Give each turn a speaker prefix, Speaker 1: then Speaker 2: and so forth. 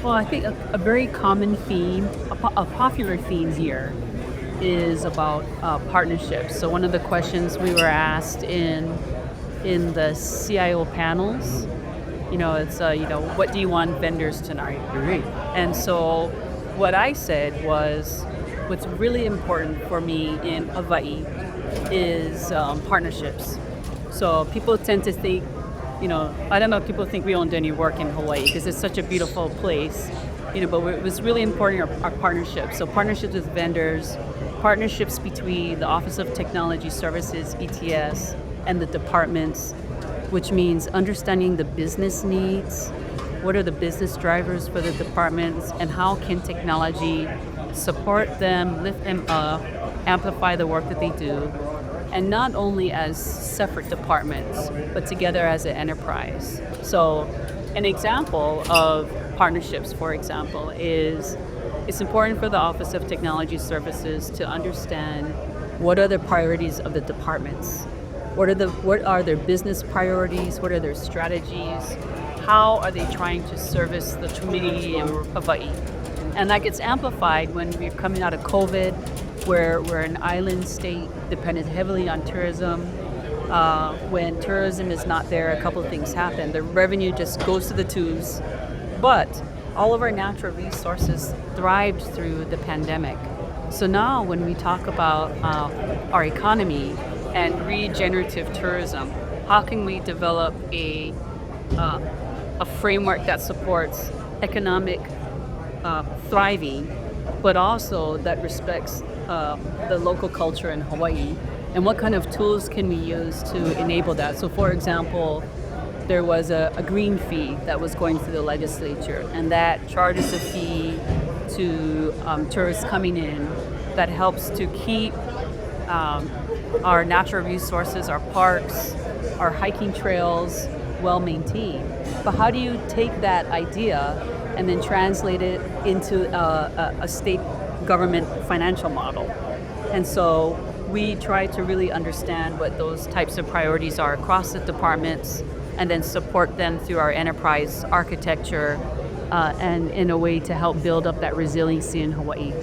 Speaker 1: Well, I think a very common theme, a popular theme here is about partnerships. So one of the questions we were asked in the CIO panels, it's what do you want vendors to know?
Speaker 2: Great.
Speaker 1: And so what I said was, what's really important for me in Hawaii is partnerships. So people tend to think, I don't know if people think we don't do any work in Hawaii because it's such a beautiful place, but it was really important our partnerships. So partnerships with vendors, partnerships between the Office of Technology Services, ETS, and the departments, which means understanding the business needs, what are the business drivers for the departments, and how can technology support them, lift them up, amplify the work that they do, and not only as separate departments, but together as an enterprise. So an example of partnerships, for example, is it's important for the Office of Technology Services to understand what are the priorities of the departments. What are their business priorities? What are their strategies? How are they trying to service the community in Hawaii? And that gets amplified when we're coming out of COVID, where we're an island state dependent heavily on tourism. When tourism is not there, a couple of things happen. The revenue just goes to the tubes, but all of our natural resources thrived through the pandemic. So now when we talk about our economy and regenerative tourism, how can we develop a framework that supports economic thriving, but also that respects the local culture in Hawaii? And what kind of tools can we use to enable that? So for example, there was a green fee that was going through the legislature, and that charges a fee to tourists coming in that helps to keep our natural resources, our parks, our hiking trails well maintained. But how do you take that idea and then translate it into a state government financial model? And so we try to really understand what those types of priorities are across the departments and then support them through our enterprise architecture and in a way to help build up that resiliency in Hawaii.